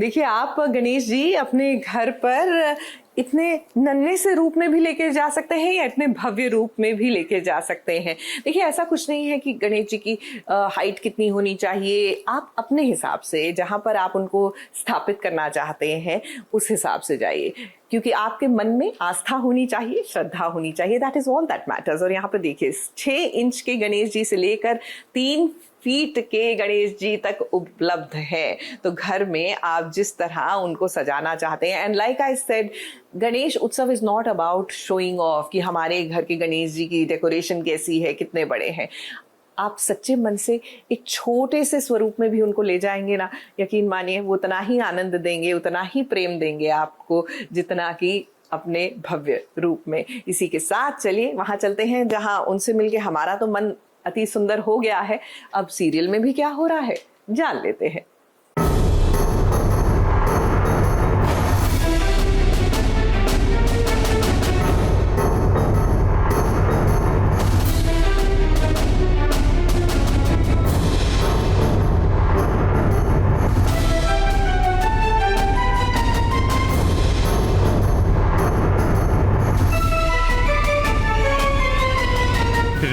देखिए, आप गणेश जी अपने घर पर इतने नन्हे से रूप में भी लेके जा सकते हैं या इतने भव्य रूप में भी लेके जा सकते हैं। देखिए, ऐसा कुछ नहीं है कि गणेश जी की हाइट कितनी होनी चाहिए। आप अपने हिसाब से जहां पर आप उनको स्थापित करना चाहते हैं उस हिसाब से जाइए, क्योंकि आपके मन में आस्था होनी चाहिए, श्रद्धा होनी चाहिए। That is all that matters. और यहाँ पर देखिए, 6 इंच के गणेश जी से लेकर 3 फीट के गणेश जी तक उपलब्ध है। तो घर में आप जिस तरह उनको सजाना चाहते हैं, and like I said, Ganesh Utsav is not about showing off कि हमारे घर के गणेश जी की डेकोरेशन कैसी है, कितने बड़े हैं। आप सच्चे मन से एक छोटे से स्वरूप में भी उनको ले जाएंगे ना, यकीन मानिए वो उतना ही आनंद देंगे, उतना ही प्रेम देंगे आपको, जितना कि अपने भव्य रूप में। इसी के साथ चलिए वहां चलते हैं जहां उनसे मिलके हमारा तो मन अति सुंदर हो गया है। अब सीरियल में भी क्या हो रहा है जान लेते हैं।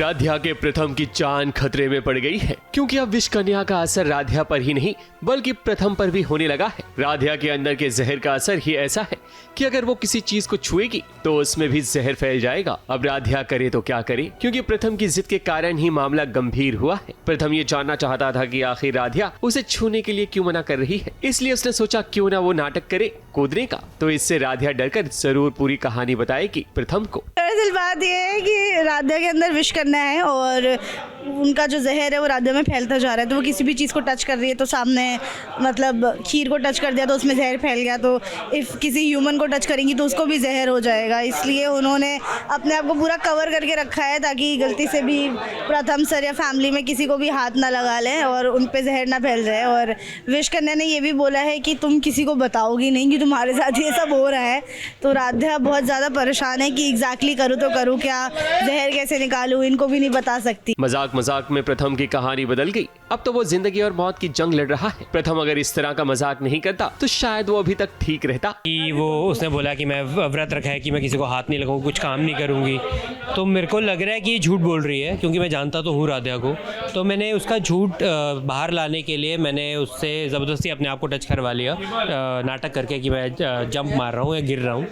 राध्या के प्रथम की जान खतरे में पड़ गई है, क्योंकि अब विष कन्या का असर राध्या पर ही नहीं बल्कि प्रथम पर भी होने लगा है। राध्या के अंदर के जहर का असर ही ऐसा है कि अगर वो किसी चीज को छुएगी तो उसमें भी जहर फैल जाएगा। अब राध्या करे तो क्या करे, क्योंकि प्रथम की जिद के कारण ही मामला गंभीर हुआ है। प्रथम ये जानना चाहता था कि आखिर राध्या उसे छूने के लिए क्यों मना कर रही है, इसलिए उसने सोचा क्यों ना वो नाटक करे कूदने का। तो इससे राध्या डरकर जरूर पूरी कहानी बताएगी प्रथम को। दरअसल बात यह है कि राध्या के अंदर विष करना है और उनका जो जहर है वो राध्या में फैलता जा रहा है। तो वो किसी भी चीज़ को टच कर रही है तो सामने, मतलब खीर को टच कर दिया तो उसमें जहर फैल गया, तो इफ़ किसी ह्यूमन को टच करेंगी तो उसको भी जहर हो जाएगा। इसलिए उन्होंने अपने आप को पूरा कवर करके रखा है ताकि गलती से भी प्रथम सर या फैमिली में किसी को भी हाथ ना लगा लें और उन पर जहर ना फैल जाए। और विष कन्या ने ये भी बोला है कि तुम किसी को बताओगी नहीं कि तुम्हारे साथ ये सब हो रहा है। तो राध्या बहुत ज़्यादा परेशान है कि एग्जैक्टली करूँ तो करूँ क्या, जहर कैसे निकालूँ, इनको भी नहीं बता सकती। मजाक मजाक में प्रथम की कहानी बदल गई। अब तो वो जिंदगी और मौत की जंग लड़ रहा है। प्रथम अगर इस तरह का मजाक नहीं करता तो शायद वो अभी तक ठीक रहता। वो उसने बोला कि मैं व्रत रखा है कि मैं किसी को हाथ नहीं लगाऊंगी, कुछ काम नहीं करूंगी। तो मेरे को लग रहा है कि ये झूठ बोल रही है, क्योंकि मैं जानता तो हूँ राध्या को। तो मैंने उसका झूठ बाहर लाने के लिए मैंने उससे ज़बरदस्ती अपने आप को टच करवा लिया, नाटक करके कि मैं जंप मार रहा हूँ या गिर रहा हूँ।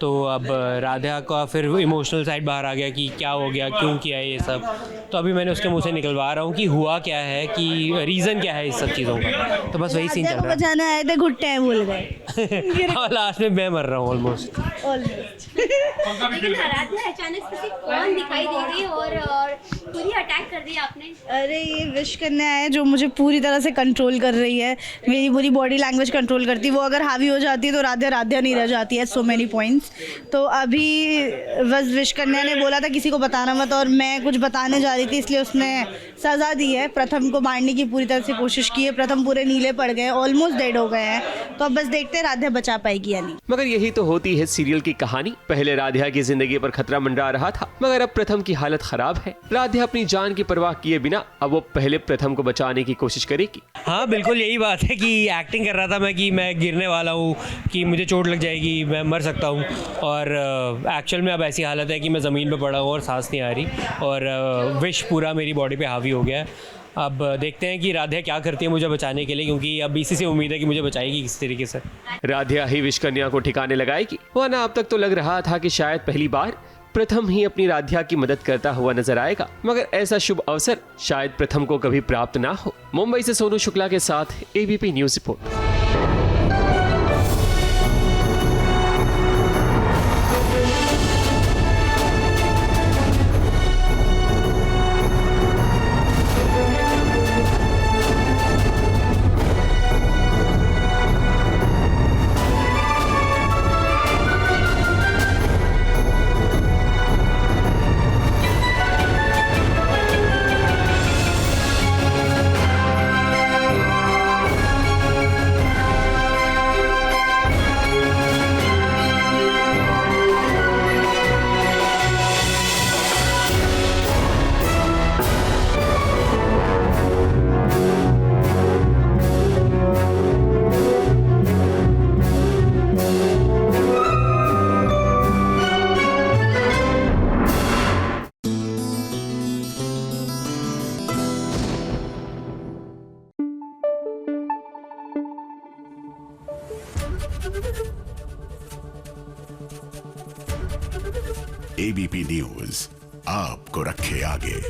तो अब राध्या का फिर इमोशनल साइड बाहर आ गया कि क्या हो गया, क्यों किया ये सब। तो अभी मैंने उसके मुंह से निकलवा रहा हूँ कि हुआ क्या है, कि रीज़न क्या है इस सब चीज़ों का। तो बस वही सीन चल रहा है। बचाने आए थे, घुट्टे हैं भूल गए और लास्ट में मैं मर रहा हूँ ऑलमोस्ट। लेकिन राध्या अचानक से कौन दिखाई दे रही है और पूरी अटैक कर दी आपने। अरे ये विष कन्या है जो मुझे पूरी तरह से कंट्रोल कर रही है, मेरी पूरी बॉडी लैंग्वेज कंट्रोल करती है। वो अगर हावी हो जाती है तो राध्या राध्या नहीं रह जाती है। So many points. तो अभी बस विष कन्या ने बोला था किसी को बताना मत, और मैं कुछ बताने जा रही थी, इसलिए उसने सज़ा दी है। प्रथम को मारने की पूरी तरह से कोशिश की है। प्रथम पूरे नीले पड़ गए, ऑलमोस्ट डेड हो गए हैं। तो अब बस देखते हैं राध्या बचा पाएगी या नहीं। मगर यही तो होती है सीरियल की कहानी। पहले राध्या की जिंदगी पर खतरा मंडरा रहा था, मगर अब प्रथम की हालत खराब है। राध्या अपनी जान की परवाह किए बिना अब वो पहले प्रथम को बचाने की कोशिश करेगी। हाँ बिल्कुल यही बात है कि एक्टिंग कर रहा था मैं कि मैं गिरने वाला हूँ, कि मुझे चोट लग जाएगी, मैं मर सकता हूँ। और एक्चुअल में अब ऐसी हालत है कि मैं ज़मीन पे पड़ा हूँ और सांस नहीं आ रही, और विष पूरा मेरी बॉडी पे हावी हो गया है। अब देखते हैं कि राध्या क्या करती है मुझे बचाने के लिए, क्योंकि अब इसी से उम्मीद है कि मुझे बचाएगी किस तरीके से। राध्या ही विष कन्या को ठिकाने लगाएगी, वरना अब तक तो लग रहा था कि शायद पहली बार प्रथम ही अपनी राध्या की मदद करता हुआ नजर आएगा। मगर ऐसा शुभ अवसर शायद प्रथम को कभी प्राप्त ना हो। मुंबई से सोनू शुक्ला के साथ ABP news report. ABP news आपको रखे आगे।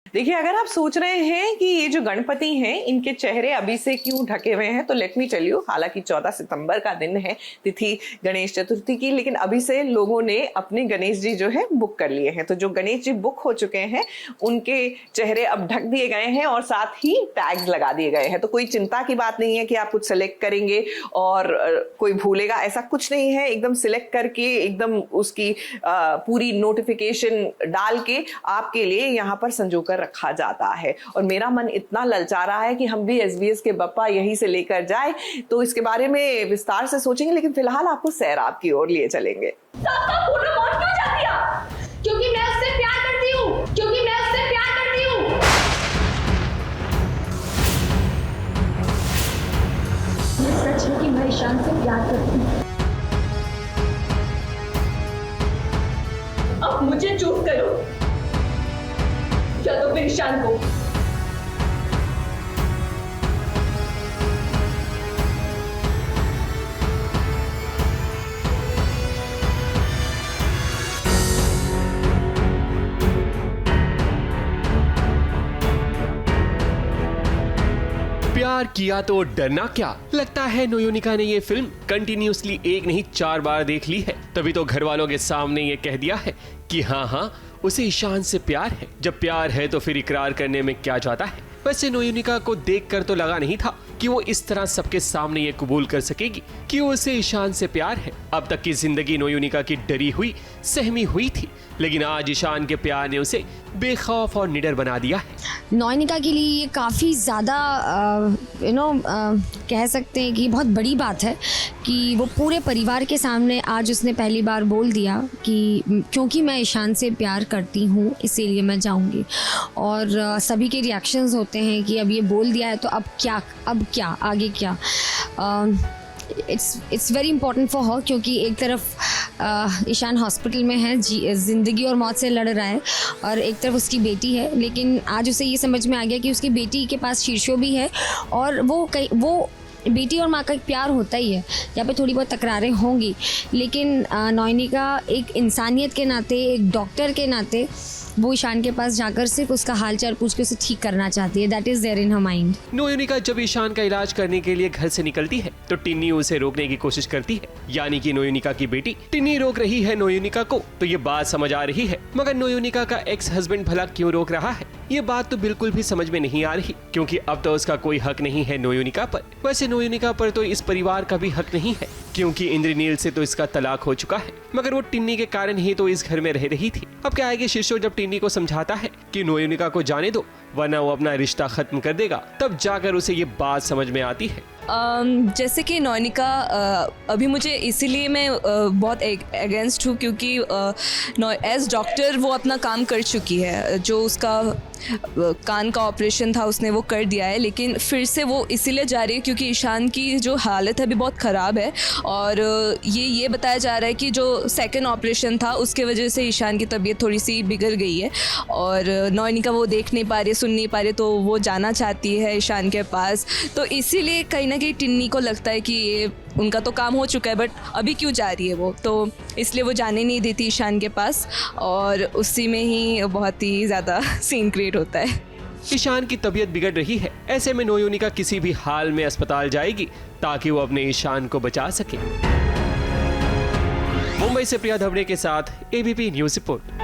देखिए, अगर आप सोच रहे हैं कि ये जो गणपति हैं इनके चेहरे अभी से क्यों ढके हुए हैं, तो लेट मी टेल यू, हालांकि 14 सितंबर का दिन है, तिथि गणेश चतुर्थी की, लेकिन अभी से लोगों ने अपने गणेश जी जो है बुक कर लिए हैं। तो जो गणेश जी बुक हो चुके हैं उनके चेहरे अब ढक दिए गए हैं और साथ ही टैग्स लगा दिए गए हैं। तो कोई चिंता की बात नहीं है कि आप कुछ सिलेक्ट करेंगे और कोई भूलेगा, ऐसा कुछ नहीं है। एकदम सिलेक्ट करके एकदम उसकी पूरी नोटिफिकेशन डाल के आपके लिए यहाँ पर संजोकर रखा जाता है। और मेरा मन इतना ललचा रहा है कि हम भी एसबीएस के बप्पा यहीं से लेकर जाए, तो इसके बारे में विस्तार से सोचेंगे, लेकिन फिलहाल आपको सैराब की ओर लिए चलेंगे। क्योंकि मैं उससे प्यार करती हूँ, क्योंकि मैं उससे प्यार करती हूँ। ये सच है कि मैं ईशान से प्यार करती हूँ। अब मुझे चूज करो, या तो फिर ईशान को। प्यार किया तो डरना क्या। लगता है नोयोनिका ने ये फिल्म कंटिन्यूसली एक नहीं 4 बार देख ली है, तभी तो घर वालों के सामने ये कह दिया है कि हाँ उसे ईशान से प्यार है। जब प्यार है तो फिर इकरार करने में क्या जाता है। वैसे नोयोनिका को देखकर तो लगा नहीं था कि वो इस तरह सबके सामने ये कबूल कर सकेगी कि उसे ईशान से प्यार है। अब तक की जिंदगी नोयोनिका की डरी हुई सहमी हुई थी, लेकिन आज ईशान के प्यार ने उसे बेखौफ और निडर बना दिया है। नोयोनिका के लिए ये काफ़ी ज़्यादा कह सकते हैं कि बहुत बड़ी बात है कि वो पूरे परिवार के सामने आज उसने पहली बार बोल दिया कि क्योंकि मैं ईशान से प्यार करती हूँ इसीलिए मैं जाऊँगी। और सभी के रिएक्शंस होते हैं कि अब ये बोल दिया है तो अब क्या आगे क्या। It's very important for her, क्योंकि एक तरफ ईशान हॉस्पिटल में है, ज़िंदगी और मौत से लड़ रहा है, और एक तरफ उसकी बेटी है। लेकिन आज उसे ये समझ में आ गया कि उसकी बेटी के पास शीर्षो भी है, और वो बेटी और माँ का एक प्यार होता ही है। यहाँ पे थोड़ी बहुत तकरारें होंगी, लेकिन नोयोनिका एक इंसानियत के नाते, एक डॉक्टर के नाते वो ईशान के पास जाकर सिर्फ उसका हालचाल पूछ के उसे ठीक करना चाहती है। That is there in her mind. Noyonika जब ईशान का इलाज करने के लिए घर से निकलती है तो टिन्नी उसे रोकने की कोशिश करती है, यानी कि नोयोनिका की बेटी टिन्नी रोक रही है नोयोनिका को। तो ये बात समझ आ रही है, मगर नोयोनिका का एक्स हस्बैंड भला क्यों रोक रहा है, ये बात तो बिल्कुल भी समझ में नहीं आ रही, क्योंकि अब तो उसका कोई हक नहीं है नोयोनिका पर। वैसे नोयोनिका पर तो इस परिवार का भी हक नहीं है, क्योंकि इंद्रनील से तो इसका तलाक हो चुका है, मगर वो टिन्नी के कारण ही तो इस घर में रह रही थी। अब क्या आएगी शीर्षो जब टिन्नी को समझाता है कि नोयोनिका को जाने दो वरना वो अपना रिश्ता खत्म कर देगा, तब जाकर उसे ये बात समझ में आती है। जैसे कि नोयोनिका अभी मुझे इसीलिए मैं बहुत अगेंस्ट हूँ, क्योंकि एज डॉक्टर वो अपना काम कर चुकी है। जो उसका कान का ऑपरेशन था उसने वो कर दिया है, लेकिन फिर से वो इसीलिए जा रही है क्योंकि ईशान की जो हालत है अभी बहुत ख़राब है। और ये बताया जा रहा है कि जो सेकंड ऑपरेशन था उसके वजह से ईशान की तबीयत थोड़ी सी बिगड़ गई है, और नोयोनिका वो देख नहीं पा रही, सुन नहीं पा रही, तो वो जाना चाहती है ईशान के पास। तो इसीलिए कहीं ना कहीं टिन्नी को लगता है कि ये उनका तो काम हो चुका है, बट अभी क्यों जा रही है वो, तो इसलिए वो जाने नहीं देती ईशान के पास, और उसी में ही बहुत ही ज़्यादा सीन क्रिएट होता है। ईशान की तबीयत बिगड़ रही है, ऐसे में नोयोनिका किसी भी हाल में अस्पताल जाएगी ताकि वो अपने ईशान को बचा सके। मुंबई से प्रिया धवड़े के साथ ABP news report.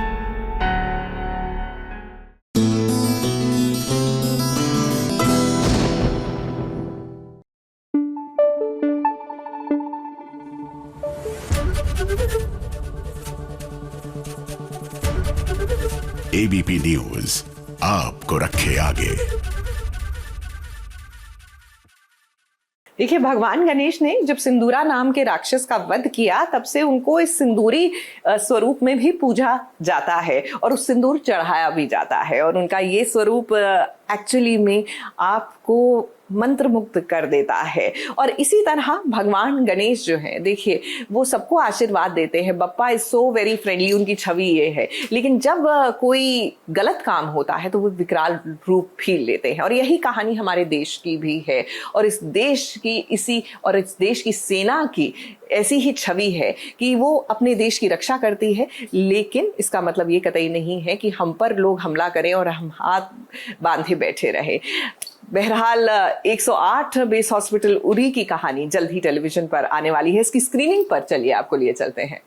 ABP news आपको रखे आगे। देखिए, भगवान गणेश ने जब सिंदूरा नाम के राक्षस का वध किया तब से उनको इस सिंदूरी स्वरूप में भी पूजा जाता है और उस सिंदूर चढ़ाया भी जाता है, और उनका ये स्वरूप एक्चुअली में आपको मंत्रमुग्ध कर देता है। और इसी तरह भगवान गणेश जो हैं, देखिए वो सबको आशीर्वाद देते हैं। Bappa is so very friendly, उनकी छवि ये है। लेकिन जब कोई गलत काम होता है तो वो विकराल रूप भी लेते हैं। और यही कहानी हमारे देश की भी है, और इस देश की सेना की ऐसी ही छवि है कि वो अपने देश की रक्षा करती है। लेकिन इसका मतलब ये कतई नहीं है कि हम पर लोग हमला करें और हम हाथ बांधे बैठे रहे। बहरहाल 108 बेस हॉस्पिटल उरी की कहानी जल्द ही टेलीविजन पर आने वाली है। इसकी स्क्रीनिंग पर चलिए आपको लिए चलते हैं।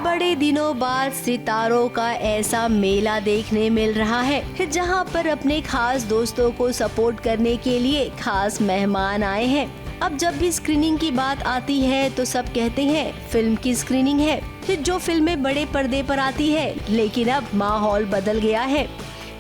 बड़े दिनों बाद सितारों का ऐसा मेला देखने मिल रहा है जहां पर अपने खास दोस्तों को सपोर्ट करने के लिए खास मेहमान आए हैं। अब जब भी स्क्रीनिंग की बात आती है तो सब कहते हैं फिल्म की स्क्रीनिंग है। जो फिल्में बड़े पर्दे पर आती है, लेकिन अब माहौल बदल गया है।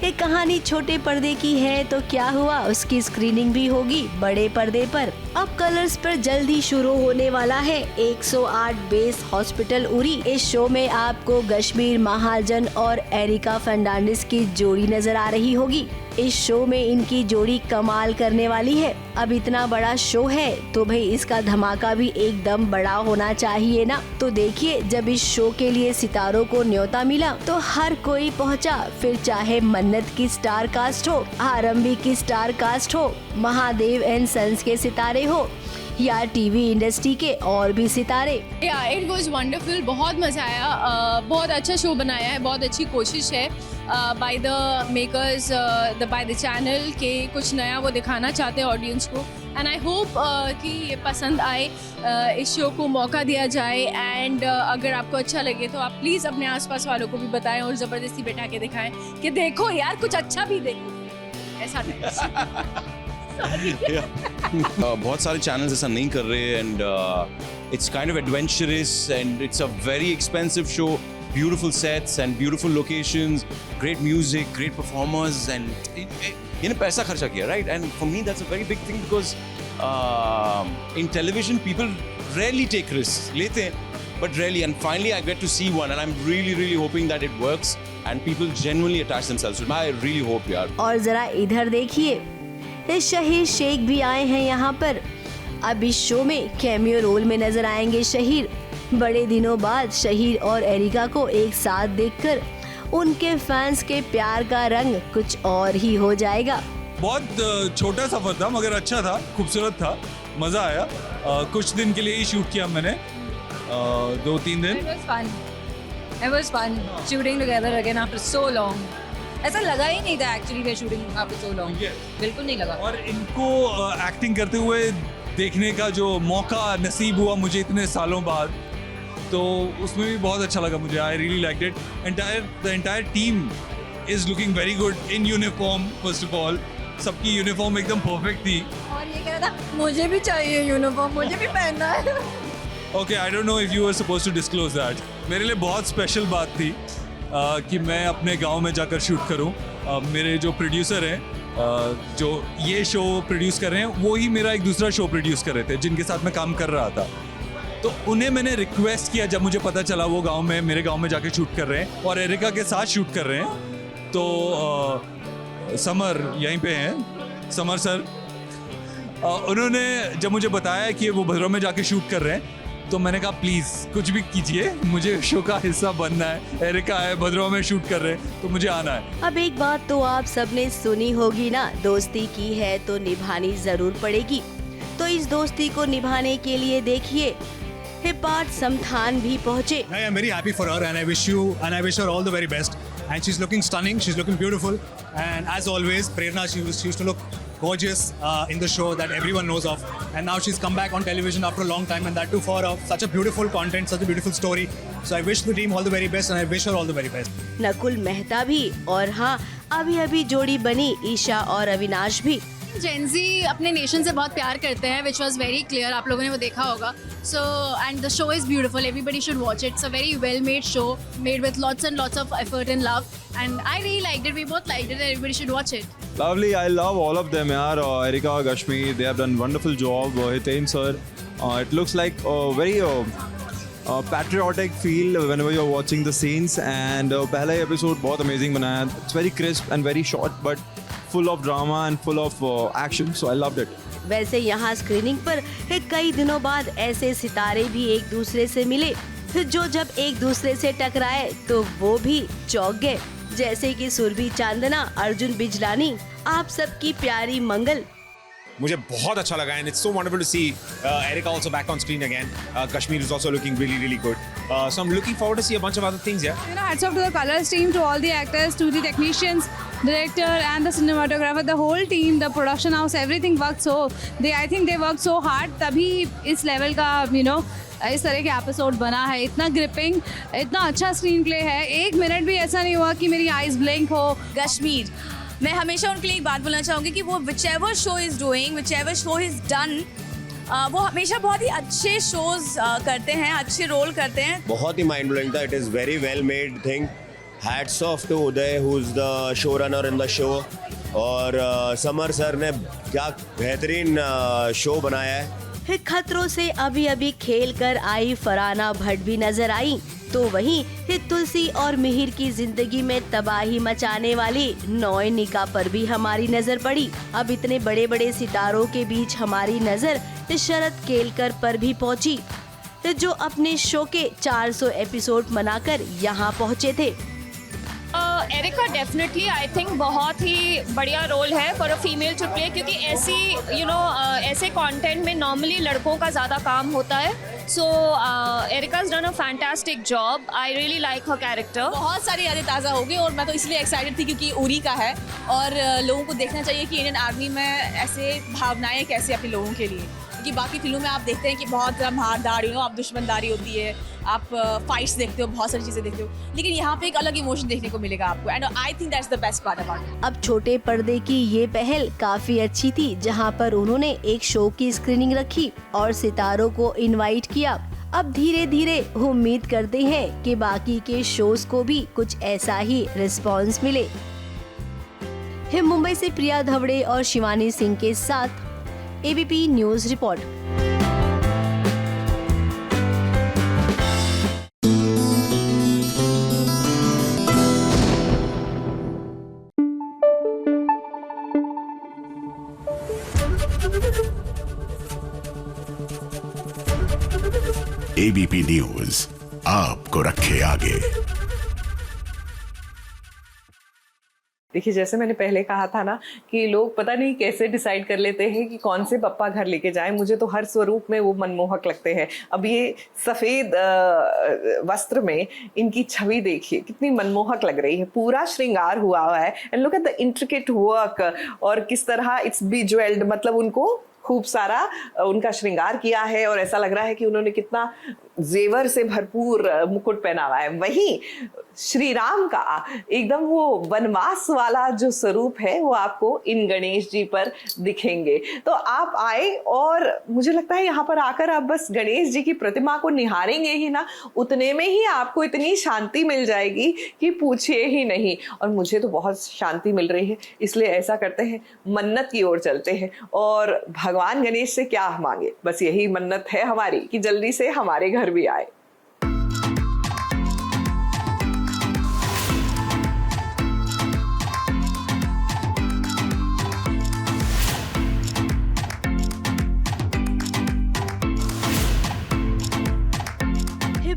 ये कहानी छोटे पर्दे की है तो क्या हुआ, उसकी स्क्रीनिंग भी होगी बड़े पर्दे पर। अब कलर्स पर जल्द ही शुरू होने वाला है 108 बेस हॉस्पिटल उरी। इस शो में आपको कश्मीर महाजन और एरिका फर्नांडिस की जोड़ी नजर आ रही होगी। इस शो में इनकी जोड़ी कमाल करने वाली है। अब इतना बड़ा शो है तो भाई इसका धमाका भी एकदम बड़ा होना चाहिए ना। तो देखिए, जब इस शो के लिए सितारों को न्योता मिला तो हर कोई पहुंचा। फिर चाहे मन्नत की स्टार कास्ट हो, आरंभी की स्टार कास्ट हो, महादेव एंड सन्स के सितारे हो या टीवी इंडस्ट्री के और भी सितारे। इट वाज वंडरफुल, बहुत मजा आया। बहुत अच्छा शो बनाया है, बहुत अच्छी कोशिश है by the makers, by the channel के कुछ नया वो दिखाना चाहते हैं ऑडियंस को। एंड आई होप कि ये पसंद आए, इस शो को मौका दिया जाए। एंड अगर आपको अच्छा लगे तो आप प्लीज़ अपने आसपास वालों को भी बताएं और ज़बरदस्ती बैठा के दिखाएं कि देखो यार कुछ अच्छा भी देखो, ऐसा नहीं। बहुत सारे चैनल्स ऐसा नहीं कर रहे and it's kind of adventurous and it's a very expensive show, beautiful sets and beautiful locations, great music, great performers and इन्हें पैसा खर्चा किया, right? And for me that's a very big thing because in television people rarely take risk, लेते हैं but really, and finally I get to see one and I'm really hoping that it works and people genuinely attach themselves to it. I really hope यार। और जरा इधर देखिए, शहीर शेख भी आए हैं यहाँ पर। अब इस शो में कैमियो रोल में नजर आएंगे शहीर। बड़े दिनों बाद शहीर और एरिका को एक साथ देखकर उनके फैंस के प्यार का रंग कुछ और ही हो जाएगा। बहुत छोटा सफर था मगर अच्छा था, खूबसूरत था, मजा आया। कुछ दिन के लिए ही शूट किया मैंने, 2-3 दिन। It was fun shooting together again after so long. ऐसा लगा ही नहीं था एक्चुअली वे शूटिंग after so long. बिल्कुल नहीं लगा। और इनको एक्टिंग करते हुए देखने का जो मौका नसीब हुआ मुझे इतने सालों बाद, तो उसमें भी बहुत अच्छा लगा मुझे। I really liked it. The entire team is looking very good in uniform first of all. सबकी यूनिफॉर्म एकदम परफेक्ट थी। और ये कह रहा था मुझे भी चाहिए यूनिफॉर्म, मुझे भी पहनना है। Okay, I don't know if you were supposed to disclose that. मेरे लिए बहुत स्पेशल बात थी कि मैं अपने गांव में जाकर शूट करूं। मेरे जो प्रोड्यूसर हैं जो ये शो प्रोड्यूस कर रहे हैं, वो ही मेरा एक दूसरा शो प्रोड्यूस कर रहे थे जिनके साथ मैं काम कर रहा था। तो उन्हें मैंने रिक्वेस्ट किया जब मुझे पता चला वो गांव में मेरे गांव में जाके शूट कर रहे हैं और एरिका के साथ शूट कर रहे हैं। तो समर यहीं पे हैं, समर सर, उन्होंने जब मुझे बताया कि वो भद्रवाह में जाके शूट कर रहे हैं तो मैंने कहा प्लीज़ कुछ भी कीजिए, मुझे शो का हिस्सा बनना है। एरिका है, भद्रवाह में शूट कर रहे हैं तो मुझे आना है। अब एक बात तो आप सबने सुनी होगी ना, दोस्ती की है तो निभानी जरूर पड़ेगी। तो इस दोस्ती को निभाने के लिए देखिए पार्थ समथान भी पहुँचे। I am very happy for her and I wish her all the very best. And she's looking stunning, she's looking beautiful. And as always, Prerna, she used to look gorgeous in the show that everyone knows of. And now she's come back on television after a long time, and that too for such a beautiful content, such a beautiful story. So I wish the team all the very best and I wish her all the very best. Nakul Mehta भी और हाँ अभी जोड़ी बनी ईशा और अविनाश भी। Gen Z अपने nation से बहुत प्यार करते हैं, विच वॉज वेरी क्लियर, आप लोगों ने वो देखा होगा। So and the show is beautiful, everybody should watch it. It's a very well made show, made with lots and lots of effort and love, and I really liked it, we both liked it, everybody should watch it. Lovely, I love all of them, yaar. Erika, Kashmir, they have done wonderful job. Hiten sir, it looks like a very patriotic feel whenever you're watching the scenes. And पहला episode बहुत amazing बनाया. It's very crisp and very short, but full of drama and full of action. So I loved it. वैसे यहाँ screening पर कई दिनों बाद ऐसे सितारे भी एक दूसरे से मिले जो जब एक दूसरे से टकराए तो वो भी चौंक गए, जैसे कि सुरभि चांदना, अर्जुन बिजलानी, आप सबकी प्यारी मंगल। मुझे बहुत अच्छा लगा and it's so wonderful to see Erika also back on screen again. Kashmir is also looking really good. So I'm looking forward to see a bunch of other things, yeah. You know, hats off to the colors team, to all the actors, to the technicians, director and the cinematographer, the whole team, the production house, everything worked so. I think they worked so hard, तभी इस level का इस तरह के episode बना है। इतना gripping, इतना अच्छा स्क्रीन प्ले है, एक मिनट भी ऐसा नहीं हुआ कि मेरी आईज ब्लिंक हो। कश्मीर, मैं हमेशा उनके लिए एक बात बोलना चाहूँगी कि वो which ever show is doing, which ever show is done, वो हमेशा बहुत ही अच्छे शोज करते हैं, अच्छे रोल करते हैं। बहुत ही माइंड ब्लोइंग था, it is very well made thing. Hats off to Uday who is the show runner in the show, और समर सर ने क्या बेहतरीन शो बनाया है। खतरों से अभी खेल कर आई फरहाना भट्ट भी नजर आई, तो वहीं तुलसी और मिहिर की जिंदगी में तबाही मचाने वाली नौनिका पर भी हमारी नजर पड़ी। अब इतने बड़े बड़े सितारों के बीच हमारी नजर शरद केलकर पर भी पहुंची, जो अपने शो के 400 एपिसोड मनाकर यहाँ पहुँचे थे। एरिका डेफिनेटली आई थिंक बहुत ही बढ़िया रोल है for a female to play, क्योंकि ऐसी ऐसे कंटेंट में नॉर्मली लड़कों का ज़्यादा काम होता है। So Erika has done a fantastic job, I really like her character. बहुत सारी यादें ताज़ा हो गई और मैं तो इसलिए एक्साइटेड थी क्योंकि उरी का है और लोगों को देखना चाहिए कि इंडियन आर्मी में ऐसे भावनाएं कैसे अपने लोगों के लिए, क्योंकि बाकी फिल्मों में आप देखते हैं कि बहुत मारदार आप दुश्मनदारी होती है, आप फाइट्स देखते हो, बहुत सारी चीज़ें देखते हो, लेकिन यहाँ पे एक अलग इमोशन देखने को मिलेगा आपको, and I think that's the best part about it. अब छोटे पर्दे की ये पहल काफी अच्छी थी, जहाँ पर उन्होंने एक शो की स्क्रीनिंग रखी और सितारों को इनवाइट किया। अब धीरे धीरे उम्मीद करते हैं कि बाकी के शोज को भी कुछ ऐसा ही रिस्पॉन्स मिले। मुंबई से प्रिया धवड़े और शिवानी सिंह के साथ ABP news report. ABP news आपको रखे आगे। देखिए, जैसे मैंने पहले कहा था ना कि लोग पता नहीं कैसे डिसाइड कर लेते हैं कि कौन से पप्पा घर लेके जाएं। मुझे तो हर स्वरूप में वो मनमोहक लगते हैं। अब ये सफ़ेद वस्त्र में इनकी छवि देखिए, कितनी मनमोहक लग रही है। पूरा श्रृंगार हुआ है, and look at the intricate work, और किस तरह इट्स बिज्वेल्ड, मतलब उनको खूब सारा उनका श्रृंगार किया है और ऐसा लग रहा है कि उन्होंने कितना जेवर से भरपूर मुकुट पहना हुआ है। वहीं श्री राम का एकदम वो वनवास वाला जो स्वरूप है वो आपको इन गणेश जी पर दिखेंगे। तो आप आए और मुझे लगता है यहाँ पर आकर आप बस गणेश जी की प्रतिमा को निहारेंगे ही ना, उतने में ही आपको इतनी शांति मिल जाएगी कि पूछिए ही नहीं। और मुझे तो बहुत शांति मिल रही है, इसलिए ऐसा करते हैं, मन्नत की ओर चलते हैं और भगवान गणेश से क्या मांगे, बस यही मन्नत है हमारी कि जल्दी से हमारे घर भी आए।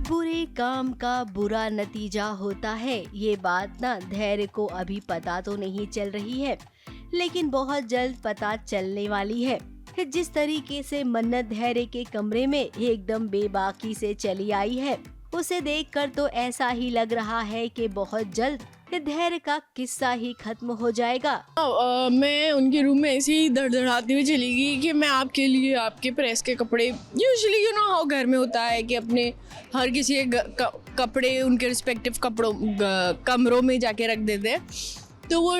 बुरे काम का बुरा नतीजा होता है, ये बात ना धैर्य को अभी पता तो नहीं चल रही है, लेकिन बहुत जल्द पता चलने वाली है। जिस तरीके से मन्नत धैर्य के कमरे में एकदम बेबाकी से चली आई है, उसे देखकर तो ऐसा ही लग रहा है कि बहुत जल्द धैर्य का किस्सा ही खत्म हो जाएगा। मैं उनके रूम में ऐसे ही धड़धड़ाती हुई चली गई कि मैं आपके लिए आपके प्रेस के कपड़े, यूजुअली यू नो हाउ घर में होता है कि अपने हर किसी के कपड़े उनके रिस्पेक्टिव कमरों में जाके रख देते हैं, तो वो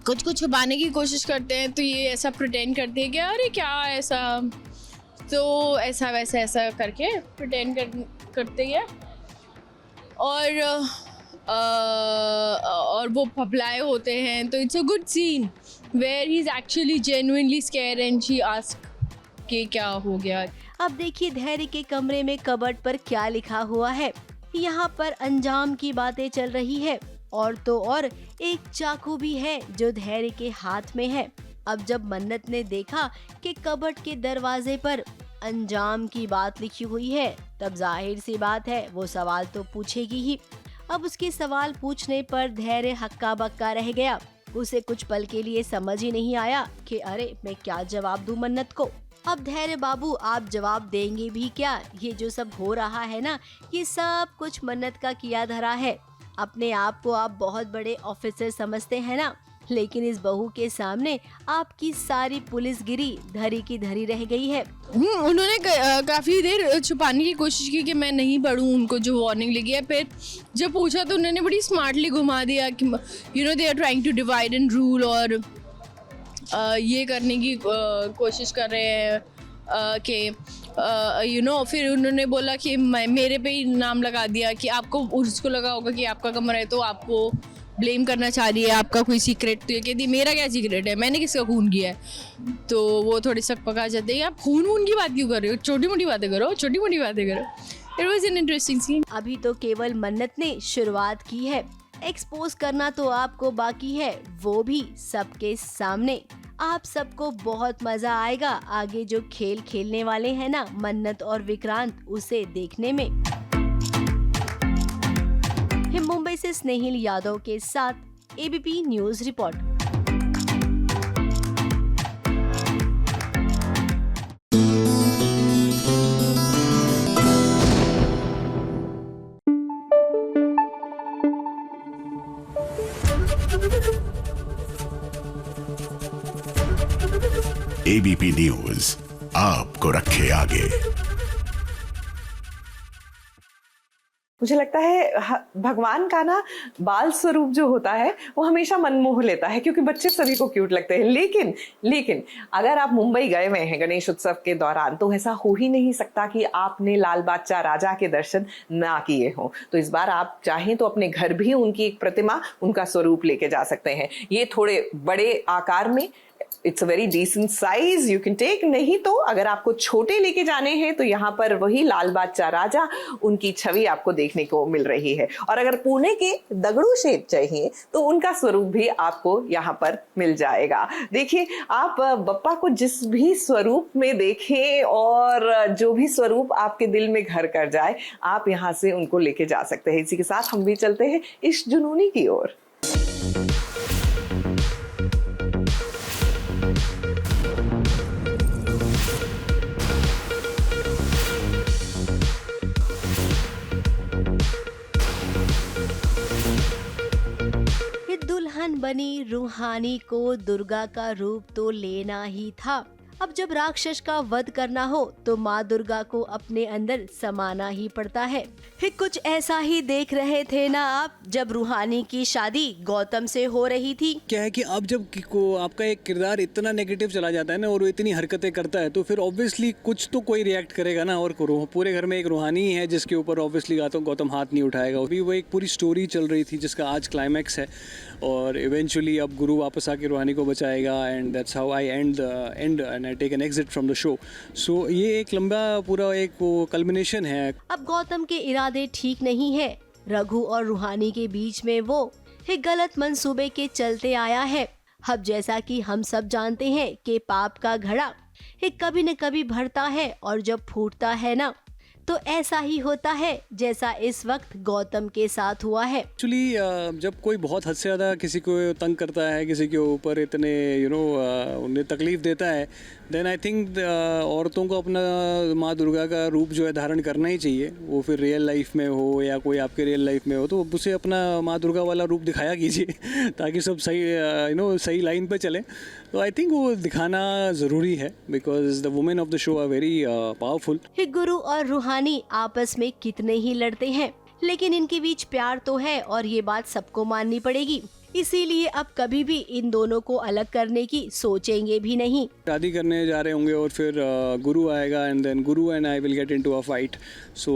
कुछ छुपाने की कोशिश करते हैं, तो ये ऐसा प्रिटेंड करती है कि अरे क्या ऐसा, तो ऐसा वैसा ऐसा करके प्रिटेंड करते हैं और वो फबलाए होते हैं। तो it's a good scene where he is actually genuinely scared and she ask कि क्या हो गया। अब देखिए धैर्य के कमरे में कबर्ड पर क्या लिखा हुआ है। यहाँ पर अंजाम की बातें चल रही है और तो और एक चाकू भी है जो धैर्य के हाथ में है। अब जब मन्नत ने देखा कि कबर्ड के दरवाजे पर अंजाम की बात लिखी हुई है, तब जाहिर सी बात है वो सवाल तो पूछेगी ही। अब उसके सवाल पूछने पर धैर्य हक्का बक्का रह गया। उसे कुछ पल के लिए समझ ही नहीं आया कि अरे मैं क्या जवाब दूं मन्नत को। अब धैर्य बाबू आप जवाब देंगे भी क्या? ये जो सब हो रहा है ना, ये सब कुछ मन्नत का किया धरा है। अपने आप को आप बहुत बड़े ऑफिसर समझते हैं ना, लेकिन इस बहू के सामने आपकी सारी पुलिसगिरी धरी की धरी रह गई है। उन्होंने काफ़ी देर छुपाने की कोशिश की कि मैं नहीं पढ़ूं उनको जो वार्निंग लगी है। फिर जब पूछा तो उन्होंने बड़ी स्मार्टली घुमा दिया कि you know they are trying to divide and rule, और ये करने की कोशिश कर रहे हैं कि यू नो। फिर उन्होंने बोला कि मेरे पे ही नाम लगा दिया कि आपको, उसको लगा होगा कि आपका कमरा है तो आपको ब्लेम करना चाह रही है, आपका कोई सीक्रेट। तो ये कहती मेरा क्या सीक्रेट है, मैंने किसका खून किया है। तो वो थोड़ी सक पका जाते हैं, आप खून की बात क्यों कर रहे हो, छोटी मोटी बातें करो, छोटी मोटी बातें करो। It was an interesting scene. अभी तो केवल मन्नत ने शुरुआत की है, एक्सपोज करना तो आपको बाकी है, वो भी सबके सामने। आप सबको बहुत मजा आएगा आगे जो खेल खेलने वाले हैं ना मन्नत और विक्रांत, उसे देखने में। मुंबई से स्नेहिल यादव के साथ ABP news report. ABP news आपको रखे आगे। मुझे लगता है भगवान का ना बाल स्वरूप जो होता है वो हमेशा मन मोह लेता है, क्योंकि बच्चे सभी को क्यूट लगते हैं। लेकिन अगर आप मुंबई गए हुए हैं गणेश उत्सव के दौरान, तो ऐसा हो ही नहीं सकता कि आपने लाल बादशाह राजा के दर्शन ना किए हों। तो इस बार आप चाहें तो अपने घर भी उनकी एक प्रतिमा, उनका स्वरूप लेके जा सकते हैं। ये थोड़े बड़े आकार में, it's a very decent size, you can take. नहीं तो अगर आपको छोटे लेके जाने हैं तो यहाँ पर वही लाल बादशाह राजा, उनकी छवि आपको देखने को मिल रही है। और अगर पुणे के दगड़ू शेठ चाहिए तो उनका स्वरूप भी आपको यहाँ पर मिल जाएगा। देखिए, आप बप्पा को जिस भी स्वरूप में देखें और जो भी स्वरूप आपके दिल में घर कर जाए, आप यहाँ से उनको लेके जा सकते हैं। इसी के साथ हम भी चलते हैं इस जुनूनी की ओर। दुल्हन बनी रूहानी को दुर्गा का रूप तो लेना ही था। अब जब राक्षस का वध करना हो तो माँ दुर्गा को अपने अंदर समाना ही पड़ता है। फिर कुछ ऐसा ही देख रहे थे ना आप जब रूहानी की शादी गौतम से हो रही थी। क्या है कि अब जब आपका एक किरदार इतना नेगेटिव चला जाता है ना और वो इतनी हरकतें करता है, तो फिर ऑब्वियसली कुछ तो कोई रिएक्ट करेगा ना। और पूरे घर में एक रूहानी है जिसके ऊपर ऑब्वियसली गौतम हाथ नहीं उठाएगा। अभी वो एक पूरी स्टोरी चल रही थी जिसका आज क्लाइमैक्स है और इवेंचुअली अब गुरु वापस आके रूहानी को बचाएगा and that's how I and and I take an exit from the show. So ये एक लंबा पूरा एक वो कल्मिनेशन है। अब गौतम के इरादे ठीक नहीं है। रघु और रूहानी के बीच में वो एक गलत मंसूबे के चलते आया है। अब जैसा कि हम सब जानते हैं कि पाप का घड़ा एक कभी न कभी भरता है और जब फूटता है ना, तो ऐसा ही होता है जैसा इस वक्त गौतम के साथ हुआ है। एक्चुअली जब कोई बहुत हद से ज़्यादा किसी को तंग करता है, किसी के ऊपर इतने उन्हें तकलीफ़ देता है, देन आई थिंक औरतों को अपना माँ दुर्गा का रूप जो है धारण करना ही चाहिए। वो फिर रियल लाइफ में हो या कोई आपके रियल लाइफ में हो, तो उसे अपना माँ दुर्गा वाला रूप दिखाया कीजिए ताकि सब सही सही लाइन पे चले। तो आई थिंक वो दिखाना ज़रूरी है, because the women of the show are very powerful. Guru और रूहानी आपस में कितने ही लड़ते हैं, लेकिन इनके बीच प्यार तो है और ये बात सबको माननी पड़ेगी। इसीलिए अब कभी भी इन दोनों को अलग करने की सोचेंगे भी नहीं। शादी करने जा रहे होंगे और फिर गुरु आएगा and then Guru and I will get into a fight. So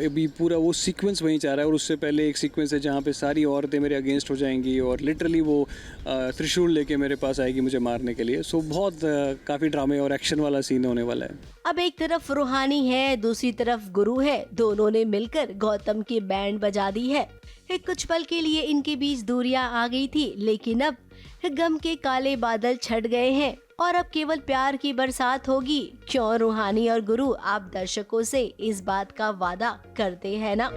अभी पूरा वो सीक्वेंस वहीं जा रहा है और उससे पहले एक सीक्वेंस है जहाँ पे सारी औरतें मेरे अगेंस्ट हो जाएंगी और लिटरली वो त्रिशूल लेके मेरे पास आएगी मुझे मारने के लिए। सो बहुत काफ़ी ड्रामे और एक्शन वाला सीन होने वाला है। अब एक तरफ रूहानी है, दूसरी तरफ गुरु है। दोनों ने मिलकर गौतम की बैंड बजा दी है। कुछ पल के लिए इनके बीच दूरियां आ गई थी, लेकिन अब गम के काले बादल छट गए हैं और अब केवल प्यार की बरसात होगी। क्यों रूहानी और गुरु आप दर्शकों से इस बात का वादा करते हैं ना।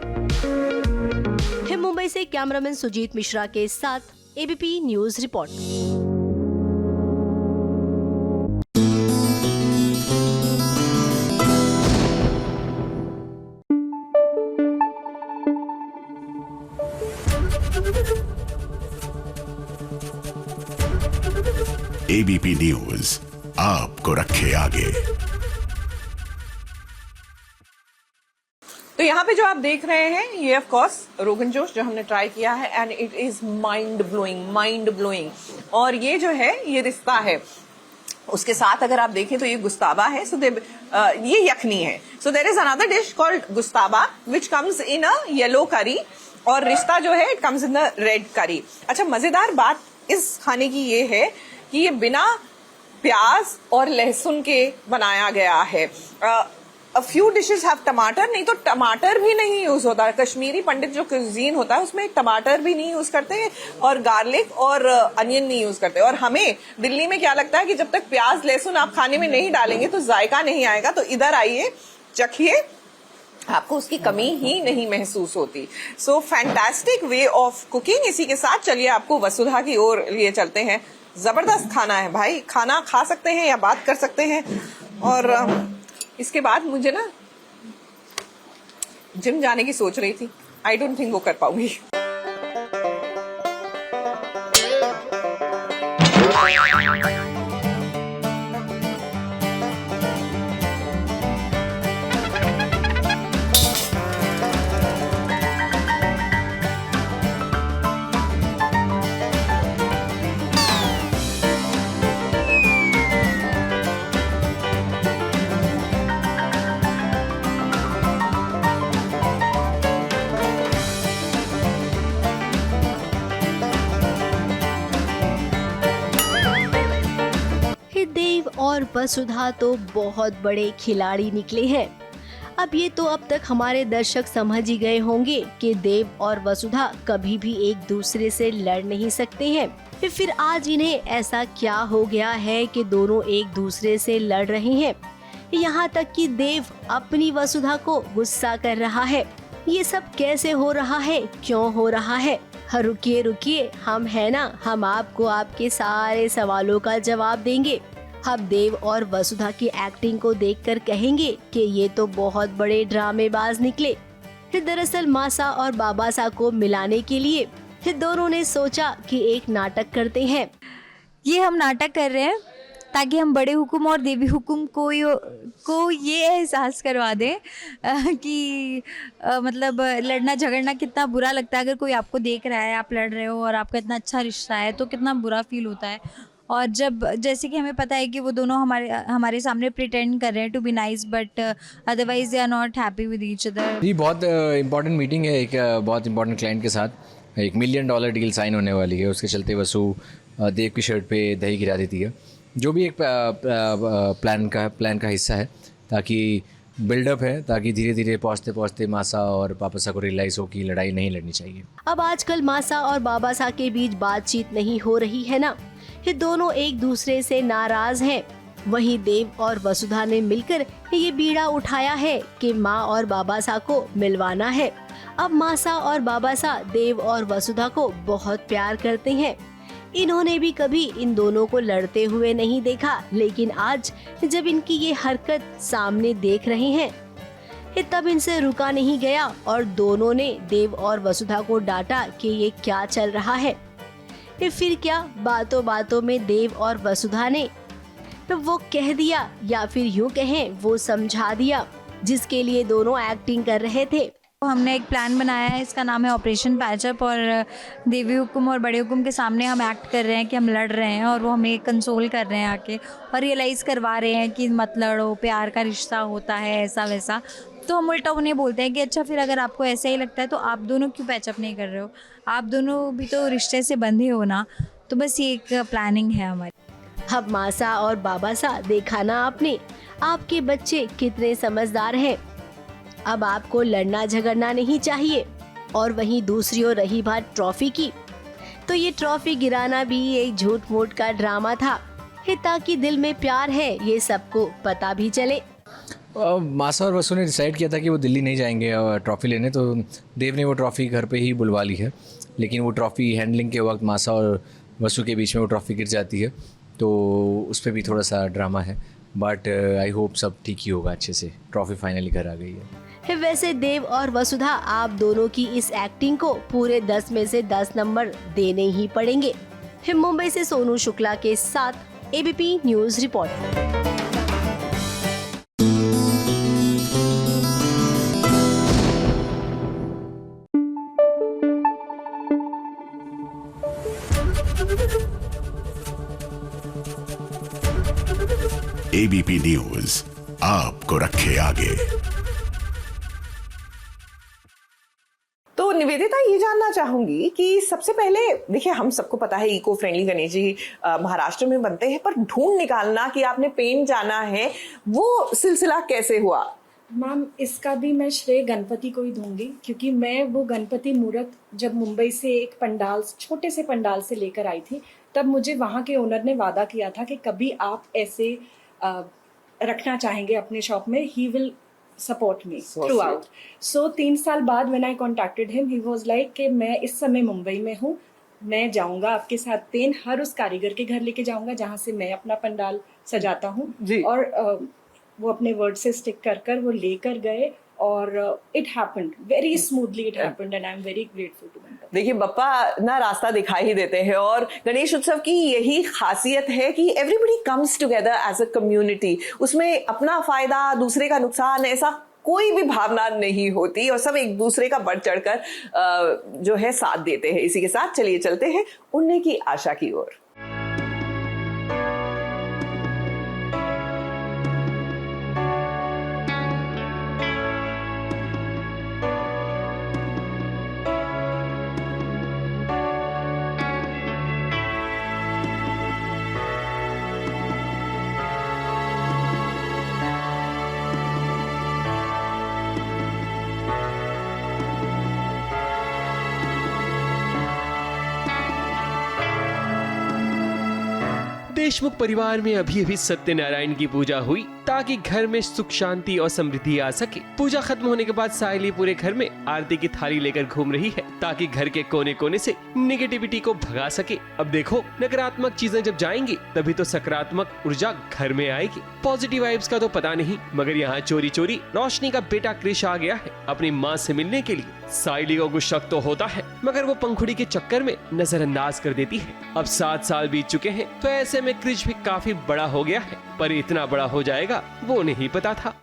मुंबई से कैमरामैन सुजीत मिश्रा के साथ ABP news report. ABP news आपको रखे आगे। तो यहाँ पे जो आप देख रहे हैं ये ऑफ कोर्स रोगन जोश जो हमने ट्राई किया है and it is mind blowing. और ये जो है ये रिश्ता है, उसके साथ अगर आप देखें तो ये गुस्ताबा है। सो ये यखनी है। So there is another dish called gustaba which comes in a yellow curry और रिश्ता जो है it comes in the red curry. अच्छा, मजेदार बात इस खाने की ये है कि ये बिना प्याज और लहसुन के बनाया गया है। अ फ्यू डिशेस हैव टमाटर, नहीं तो टमाटर भी नहीं यूज होता। कश्मीरी पंडित जो कुजीन होता है उसमें टमाटर भी नहीं यूज करते और गार्लिक और अनियन नहीं यूज करते। और हमें दिल्ली में क्या लगता है कि जब तक प्याज लहसुन आप खाने में नहीं डालेंगे तो जायका नहीं आएगा। तो इधर आइए, चखिए, आपको उसकी कमी ही नहीं महसूस होती। सो फैंटास्टिक वे ऑफ कुकिंग। इसी के साथ चलिए आपको वसुधा की ओर लिए चलते हैं। जबरदस्त खाना है भाई, खाना खा सकते हैं या बात कर सकते हैं। और इसके बाद मुझे ना जिम जाने की सोच रही थी, आई डोंट थिंक वो कर पाऊंगी। और वसुधा तो बहुत बड़े खिलाड़ी निकले हैं। अब ये तो अब तक हमारे दर्शक समझ ही गए होंगे कि देव और वसुधा कभी भी एक दूसरे से लड़ नहीं सकते हैं। फिर आज इन्हें ऐसा क्या हो गया है कि दोनों एक दूसरे से लड़ रहे हैं। यहाँ तक कि देव अपनी वसुधा को गुस्सा कर रहा है। ये सब कैसे हो रहा है, क्यों हो रहा है? रुकिए रुकिए, हम है ना, हम आपको आपके सारे सवालों का जवाब देंगे। अब देव और वसुधा की एक्टिंग को देखकर कहेंगे कि ये तो बहुत बड़े ड्रामेबाज निकले। दरअसल मासा और बाबासा को मिलाने के लिए दोनों ने सोचा कि एक नाटक करते हैं। ये हम नाटक कर रहे हैं ताकि हम बड़े हुकुम और देवी हुकुम को ये एहसास करवा दें कि मतलब लड़ना झगड़ना कितना बुरा लगता है। अगर कोई आपको देख रहा है, आप लड़ रहे हो और आपका इतना अच्छा रिश्ता है तो कितना बुरा फील होता है। और जब जैसे कि हमें पता है कि वो दोनों हमारे सामने प्रिटेंड कर रहे हैं to be nice, but otherwise they are not happy with each other. ये बहुत इंपॉर्टेंट मीटिंग है, एक बहुत इंपॉर्टेंट क्लाइंट के साथ $1 मिलियन डील साइन होने वाली है। उसके चलते वसु देव की शर्ट पे दही गिरा देती है, जो भी एक प्लान का हिस्सा है, ताकि बिल्डअप है, ताकि धीरे धीरे पहुँचते पहुँचते मासा और बाबासा को रियलाइज़ हो कि लड़ाई नहीं लड़नी चाहिए। अब आजकल मासा और बाबासा के बीच बातचीत नहीं हो रही है ना, ये दोनों एक दूसरे से नाराज हैं। वहीं देव और वसुधा ने मिलकर ये बीड़ा उठाया है कि माँ और बाबासा को मिलवाना है। अब मासा और बाबासा देव और वसुधा को बहुत प्यार करते हैं। इन्होंने भी कभी इन दोनों को लड़ते हुए नहीं देखा, लेकिन आज जब इनकी ये हरकत सामने देख रहे हैं तब इनसे रुका नहीं गया और दोनों ने देव और वसुधा को डांटा कि ये क्या चल रहा है। फिर क्या बातों बातों में देव और वसुधा ने वो कह दिया या फिर यूं कहें वो समझा दिया जिसके लिए दोनों एक्टिंग कर रहे थे। हमने एक प्लान बनाया है, इसका नाम है ऑपरेशन पैचअप, और देवी हुकुम और बड़े हुकुम के सामने हम एक्ट कर रहे हैं कि हम लड़ रहे हैं और वो हमें कंसोल कर रहे हैं आके और रियलाइज़ करवा रहे हैं कि मत लड़ो, प्यार का रिश्ता होता है ऐसा वैसा। तो हम उल्टा उन्हें बोलते हैं कि अच्छा फिर अगर आपको ऐसा ही लगता है तो आप दोनों क्यों पैचअप नहीं कर रहे हो, आप दोनों भी तो रिश्ते से बंधे हो ना। तो बस ये एक प्लानिंग है हमारी। अब मासा और बाबासा देखा ना आपने, आपके बच्चे कितने समझदार हैं। अब आपको लड़ना झगड़ना नहीं चाहिए। और वहीं दूसरी ओर रही बात ट्रॉफी की, तो ये ट्रॉफी गिराना भी एक झूठ मूठ का ड्रामा था ताकि दिल में प्यार है ये सबको पता भी चले। मासा और वसु ने डिसाइड किया था कि वो दिल्ली नहीं जाएंगे ट्रॉफ़ी लेने, तो देव ने वो ट्रॉफ़ी घर पे ही बुलवा ली है। लेकिन वो ट्रॉफ़ी हैंडलिंग के वक्त मासा और वसु के बीच में वो ट्रॉफ़ी गिर जाती है, तो उस पर भी थोड़ा सा ड्रामा है। बट आई होप सब ठीक ही होगा अच्छे से। ट्रॉफ़ी फाइनली घर आ गई है। वैसे देव और वसुधा आप दोनों की इस एक्टिंग को पूरे 10 में से 10 नंबर देने ही पड़ेंगे। मुंबई से सोनू शुक्ला के साथ ABP news report. ABP news आपको रखे आगे। तो निवेदिता, ये जानना चाहूंगी कि सबसे पहले देखिए, हम सबको पता है इको फ्रेंडली गणेश जी महाराष्ट्र में बनते हैं, पर ढूंढ निकालना कि आपने पेन जाना है वो सिलसिला कैसे हुआ? मैम, इसका भी मैं श्रेय गणपति को ही दूंगी, क्योंकि मैं वो गणपति मूर्त जब मुंबई से एक पंडाल, छोटे से पंडाल से लेकर आई थी, तब मुझे वहाँ के ओनर ने वादा किया था कि कभी आप ऐसे रखना चाहेंगे अपने शॉप में, he will support me throughout. So 3 साल बाद when I contacted him, he was like कि मैं इस समय मुंबई में हूँ, मैं जाऊंगा आपके साथ पेन हर उस कारीगर के घर लेके जाऊंगा जहाँ से मैं अपना पंडाल सजाता हूँ। और वो अपने वर्ड से स्टिक कर वो लेकर गए और it happened very smoothly, it happened and I am very grateful to them. देखिए, बप्पा ना रास्ता दिखा ही देते हैं और गणेश उत्सव की यही खासियत है कि everybody comes together as a community. उसमें अपना फायदा, दूसरे का नुकसान, ऐसा कोई भी भावना नहीं होती और सब एक दूसरे का बढ़ चढ़कर जो है साथ देते हैं। इसी के साथ चलिए चलते हैं उन्हें की आशा की ओर। देशमुख परिवार में अभी अभी सत्यनारायण की पूजा हुई ताकि घर में सुख शांति और समृद्धि आ सके। पूजा खत्म होने के बाद सायली पूरे घर में आरती की थाली लेकर घूम रही है ताकि घर के कोने कोने से नेगेटिविटी को भगा सके। अब देखो, नकारात्मक चीजें जब जाएंगी तभी तो सकारात्मक ऊर्जा घर में आएगी। पॉजिटिव वाइब्स का तो पता नहीं, मगर यहाँ चोरी चोरी रोशनी का बेटा क्रिश आ गया है अपनी माँ से मिलने के लिए। सायली को कुछ शक तो होता है, मगर वो पंखुड़ी के चक्कर में नजरअंदाज कर देती है। अब 7 साल बीत चुके हैं, तो ऐसे में क्रिश भी काफी बड़ा हो गया है, पर इतना बड़ा हो जाएगा वो नहीं पता था।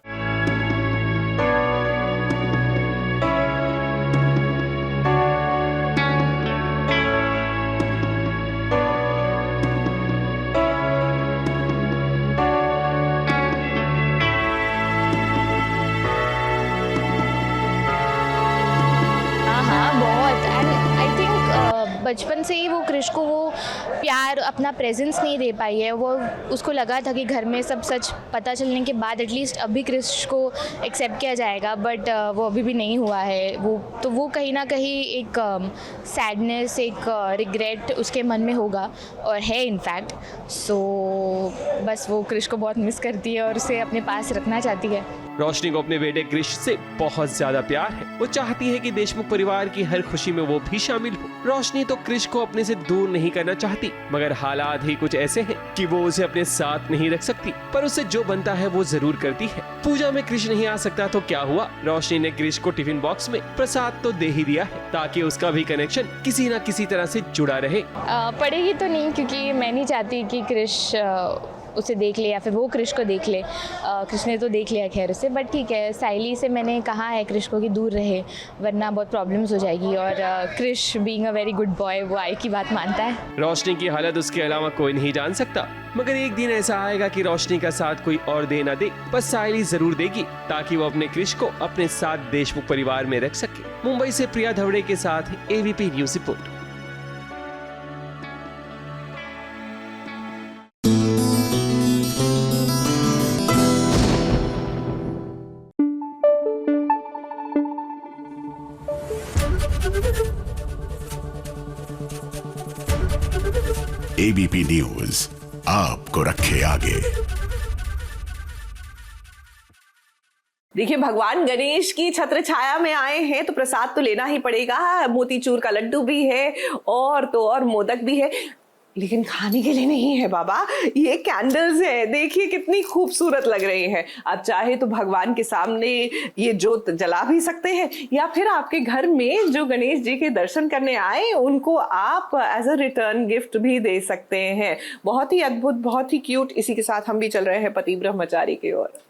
बचपन से ही वो क्रिश को वो प्यार, अपना प्रेजेंस नहीं दे पाई है। वो उसको लगा था कि घर में सब सच पता चलने के बाद एटलीस्ट अभी क्रिश को एक्सेप्ट किया जाएगा, बट वो अभी भी नहीं हुआ है। वो कहीं ना कहीं एक सैडनेस, एक रिग्रेट उसके मन में होगा और है इनफैक्ट। सो बस वो क्रिश को बहुत मिस करती है और उसे अपने पास रखना चाहती है। रोशनी को अपने बेटे क्रिश से बहुत ज्यादा प्यार है। वो चाहती है कि देशमुख परिवार की हर खुशी में वो भी शामिल हो। रोशनी तो क्रिश को अपने से दूर नहीं करना चाहती, मगर हालात ही कुछ ऐसे हैं कि वो उसे अपने साथ नहीं रख सकती, पर उससे जो बनता है वो जरूर करती है। पूजा में क्रिश नहीं आ सकता तो क्या हुआ, रोशनी ने क्रिश को टिफिन बॉक्स में प्रसाद तो दे ही दिया है, ताकि उसका भी कनेक्शन किसी न किसी तरह से जुड़ा रहे। पढ़ेगी तो नहीं, क्योंकि मैं नहीं चाहती कि क्रिश उसे देख ले या फिर वो क्रिश को देख ले। क्रिश ने तो देख लिया खैर उसे, बट ठीक है, साइली से मैंने कहा है क्रिश को कि दूर रहे, वरना बहुत प्रॉब्लम्स हो जाएगी। और Krish being a very good boy, वो आई की बात मानता है। रोशनी की हालत उसके अलावा कोई नहीं जान सकता, मगर एक दिन ऐसा आएगा कि रोशनी का साथ कोई और दे ना दे, बस साइली जरूर देगी, ताकि वो अपने क्रिश को अपने साथ देशमुख परिवार में रख सके। मुंबई से प्रिया धवड़े के साथ AVP news report. ABP news आपको रखे आगे। देखिए, भगवान गणेश की छत्र छाया में आए हैं तो प्रसाद तो लेना ही पड़ेगा। मोतीचूर का लड्डू भी है और तो और मोदक भी है, लेकिन खाने के लिए नहीं है बाबा। ये कैंडल्स है, देखिए कितनी खूबसूरत लग रही हैं। आप चाहे तो भगवान के सामने ये जोत जला भी सकते हैं, या फिर आपके घर में जो गणेश जी के दर्शन करने आए उनको आप एज अ रिटर्न गिफ्ट भी दे सकते हैं। बहुत ही अद्भुत, बहुत ही क्यूट। इसी के साथ हम भी चल रहे हैं पति ब्रह्मचारी की ओर।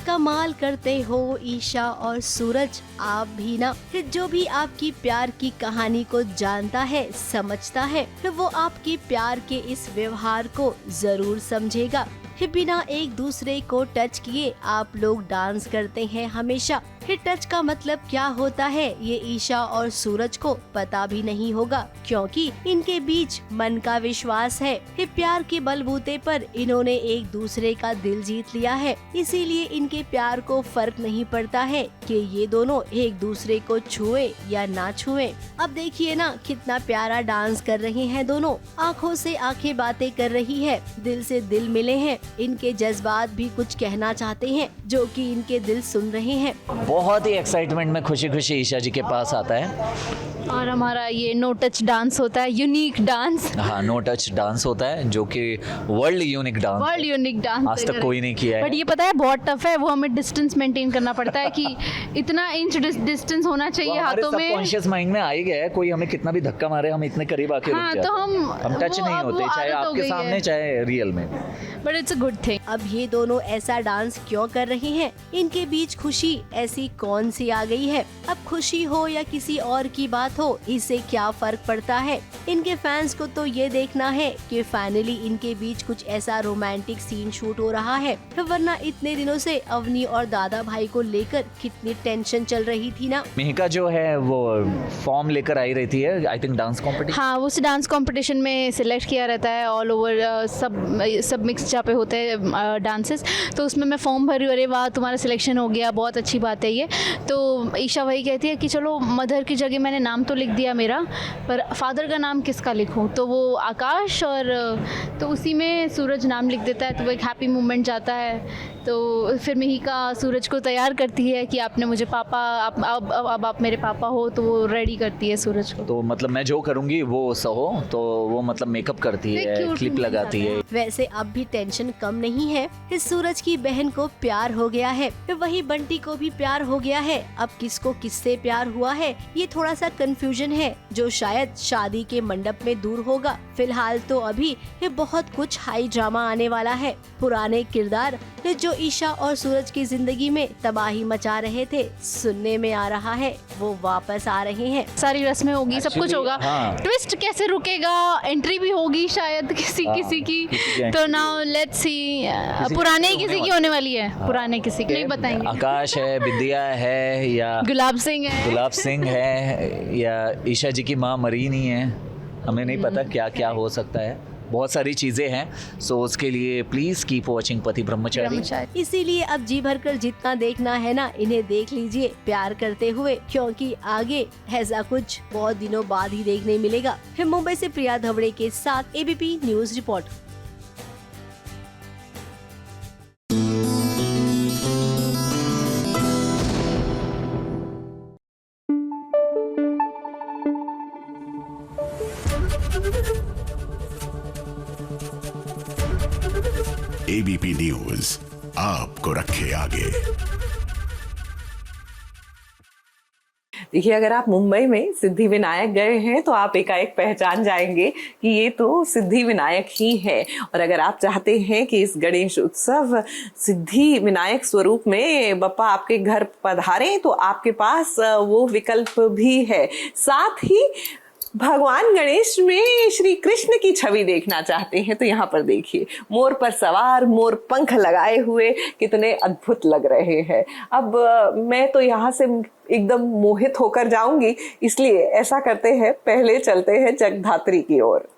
कमाल करते हो ईशा और सूरज, आप भी ना। जो भी आपकी प्यार की कहानी को जानता है, समझता है, वो आपकी प्यार के इस व्यवहार को जरूर समझेगा। बिना एक दूसरे को टच किए आप लोग डांस करते हैं हमेशा। टच का मतलब क्या होता है ये ईशा और सूरज को पता भी नहीं होगा, क्योंकि इनके बीच मन का विश्वास है। प्यार के बलबूते पर इन्होंने एक दूसरे का दिल जीत लिया है, इसीलिए इनके प्यार को फर्क नहीं पड़ता है कि ये दोनों एक दूसरे को छुए या ना छुए। अब देखिए ना कितना प्यारा डांस कर रहे हैं दोनों, आँखों से आंखें बातें कर रही है, दिल से दिल मिले हैं। इनके जज्बात भी कुछ कहना चाहते हैं, जो कि इनके दिल सुन रहे हैं। बहुत ही एक्साइटमेंट में खुशी खुशी ईशा जी के पास आता है और हमारा ये नो टच डांस होता है, यूनिक डांस। हाँ, नो टच डांस होता है, जो कि वर्ल्ड यूनिक डांस आज तक कोई नहीं किया है। बट ये पता है बहुत टफ है, वो हमें डिस्टेंस मेंटेन करना पड़ता है कि इतना इंच डिस्टेंस होना चाहिए हाथों में। सबकॉन्शियस माइंड में आ ही गया है, कोई हमें कितना भी धक्का मारे हम इतने करीब आके रुक जाते हैं। तो हम टच नहीं होते, चाहे आपके सामने चाहे रियल में। But it's a good thing. अब ये दोनों ऐसा डांस क्यों कर रहे हैं? इनके बीच खुशी ऐसी कौन सी आ गई है? अब खुशी हो या किसी और की बात हो, इससे क्या फर्क पड़ता है? इनके फैंस को तो ये देखना है कि फाइनली इनके बीच कुछ ऐसा रोमांटिक सीन शूट हो रहा है, वरना इतने दिनों से अवनी और दादा भाई को लेकर कितनी टेंशन चल रही थी ना। मिहिका जो है वो फॉर्म लेकर आई रहती है, आई थिंक डांस कॉम्पिटिशन। हाँ, उस डांस कॉम्पिटिशन में सिलेक्ट किया रहता है ऑल ओवर, सब मिक्स जहाँ पे होते हैं डांसेस, तो उसमें मैं फॉर्म भरी। अरे वाह, तुम्हारा सिलेक्शन हो गया, बहुत अच्छी बात है ये। तो ईशा वही कहती है कि चलो मदर की जगह मैंने नाम तो लिख दिया मेरा, पर फादर का नाम किसका लिखूं? तो वो आकाश, और तो उसी में सूरज नाम लिख देता है, तो वो एक हैप्पी मोमेंट जाता है। तो फिर मिहिका सूरज को तैयार करती है कि आपने मुझे पापा, अब आप मेरे पापा हो, तो वो रेडी करती है सूरज को। तो मतलब मैं जो करूँगी वो सहो, तो वो मतलब मेकअप करती है, क्लिप लगाती है। वैसे अब भी टेंशन कम नहीं है, इस सूरज की बहन को प्यार हो गया है, वही बंटी को भी प्यार हो गया है। अब किसको किससे प्यार हुआ है ये थोड़ा सा कंफ्यूजन है जो शायद शादी के मंडप में दूर होगा। फिलहाल तो अभी ये बहुत कुछ हाई ड्रामा आने वाला है। पुराने किरदार जो ईशा और सूरज की जिंदगी में तबाही मचा रहे थे, सुनने में आ रहा है वो वापस आ रहे हैं। सारी रस्में होगी, सब कुछ होगा। ट्विस्ट कैसे रुकेगा, एंट्री भी होगी शायद किसी की। तो नाउ लेट्स सी, पुराने किसी की होने वाली है, पुराने किसी की नहीं बताएंगे। आकाश है, विद्या है, या गुलाब सिंह है या ईशा जी की माँ मरी नहीं है, हमें नहीं पता क्या क्या हो सकता है। बहुत सारी चीजें हैं, सो उसके लिए प्लीज कीप वॉचिंग पति ब्रह्मचारी। इसीलिए अब जी भरकर जितना देखना है ना, इन्हें देख लीजिए प्यार करते हुए, क्योंकि आगे ऐसा कुछ बहुत दिनों बाद ही देखने मिलेगा। मुंबई से प्रिया धवड़े के साथ ABP news report. ABP news आपको रखे आगे। देखिए, अगर आप मुंबई में सिद्धि विनायक गए हैं तो आप एकाएक पहचान जाएंगे कि ये तो सिद्धि विनायक ही है। और अगर आप चाहते हैं कि इस गणेश उत्सव सिद्धि विनायक स्वरूप में बप्पा आपके घर पधारे, तो आपके पास वो विकल्प भी है। साथ ही भगवान गणेश में श्री कृष्ण की छवि देखना चाहते हैं तो यहाँ पर देखिए, मोर पर सवार, मोर पंख लगाए हुए कितने अद्भुत लग रहे हैं। अब मैं तो यहाँ से एकदम मोहित होकर जाऊंगी, इसलिए ऐसा करते हैं, पहले चलते हैं जगधात्री की ओर।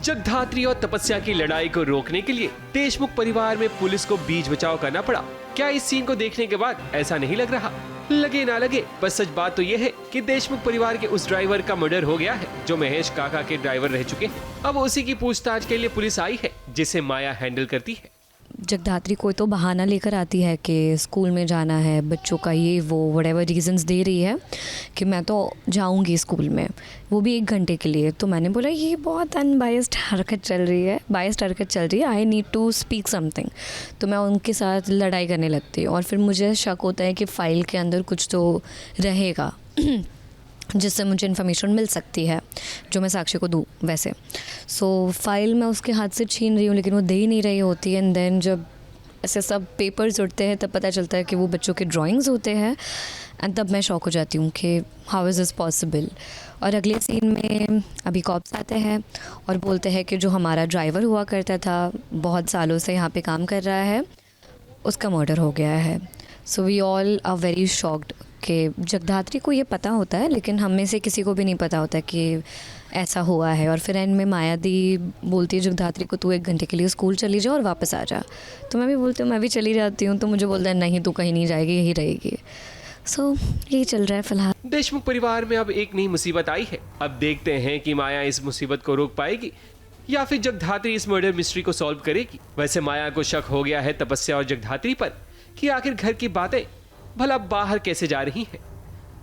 जगधात्री और तपस्या की लड़ाई को रोकने के लिए देशमुख परिवार में पुलिस को बीच बचाव करना पड़ा। क्या इस सीन को देखने के बाद ऐसा नहीं लग रहा? लगे ना लगे, बस सच बात तो यह है कि देशमुख परिवार के उस ड्राइवर का मर्डर हो गया है जो महेश काका के ड्राइवर रह चुके हैं। अब उसी की पूछताछ के लिए पुलिस आई है, जिसे माया हैंडल करती है। जगधात्री कोई तो बहाना लेकर आती है कि स्कूल में जाना है, बच्चों का ये वो व्हाटएवर रीजंस दे रही है कि मैं तो जाऊंगी स्कूल में, वो भी 1 घंटे के लिए। तो मैंने बोला ये बहुत अनबायस्ड हरकत चल रही है, बायस्ड हरकत चल रही है, I need to speak something. तो मैं उनके साथ लड़ाई करने लगती हूँ और फिर मुझे शक होता है कि फ़ाइल के अंदर कुछ तो रहेगा जिससे मुझे इन्फॉर्मेशन मिल सकती है जो मैं साक्षी को दूँ वैसे। सो फाइल मैं उसके हाथ से छीन रही हूँ लेकिन वो दे ही नहीं रही होती है। एंड देन जब ऐसे सब पेपर्स उठते हैं तब पता चलता है कि वो बच्चों के ड्राइंग्स होते हैं। एंड तब मैं शॉक हो जाती हूँ कि हाउ इज़ दिस पॉसिबल। और अगले सीन में अभी कॉप्स आते हैं और बोलते हैं कि जो हमारा ड्राइवर हुआ करता था, बहुत सालों से यहाँ पे काम कर रहा है, उसका मर्डर हो गया है। So we all are very shocked कि जगधात्री को ये पता होता है लेकिन हम में से किसी को भी नहीं पता होता कि ऐसा हुआ है। और फिर एंड में माया दी बोलती है जगधात्री को, तू 1 घंटे के लिए स्कूल चली जा और वापस आ जा। तो मैं भी बोलती हूँ मैं भी चली जाती हूँ, तो मुझे बोलता है नहीं तू कहीं नहीं जाएगी, यही रहेगी। सो यही चल रहा है फिलहाल। देशमुख परिवार में अब एक नई मुसीबत आई है। अब देखते हैं कि माया इस मुसीबत को रोक पाएगी या फिर जगधात्री इस मर्डर मिस्ट्री को सॉल्व करेगी। वैसे माया को शक हो गया है तपस्या और जगधात्री पर कि आखिर घर की बातें भला बाहर कैसे जा रही हैं।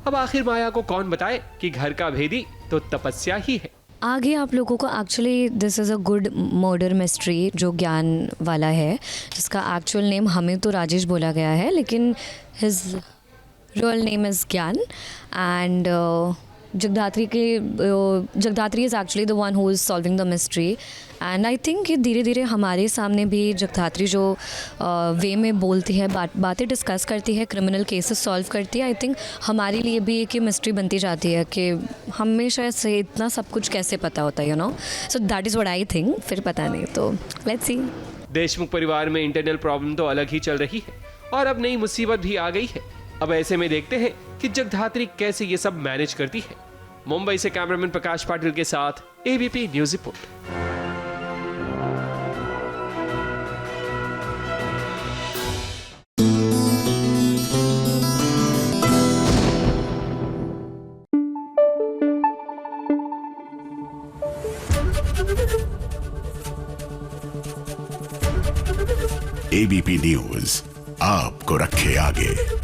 अब आखिर माया को कौन बताए कि घर का भेदी तो तपस्या ही है। आगे आप लोगों को actually this is a good murder mystery जो ज्ञान वाला है, जिसका एक्चुअल नेम हमें तो राजेश बोला गया है लेकिन हिज रियल नेम इज़ ज्ञान। And Jagaddhatri is actually the one who is solving the mystery. And I think कि धीरे धीरे हमारे सामने भी जगधात्री जो वे में बोलती है, बातें डिस्कस करती है, क्रिमिनल केसेस सॉल्व करती है, आई थिंक हमारे लिए भी एक मिस्ट्री बनती जाती है कि हमेशा से इतना सब कुछ कैसे पता होता है, you know. So that is what I think. फिर पता नहीं, तो लेट्स सी। देशमुख परिवार में इंटरनल प्रॉब्लम तो अलग ही चल रही है और अब नई मुसीबत भी आ गई है। अब ऐसे में देखते हैं कि जगधात्री कैसे ये सब मैनेज करती है। मुंबई से कैमरामैन प्रकाश पाटिल के साथ ABP news report. ABP news आपको रखे आगे।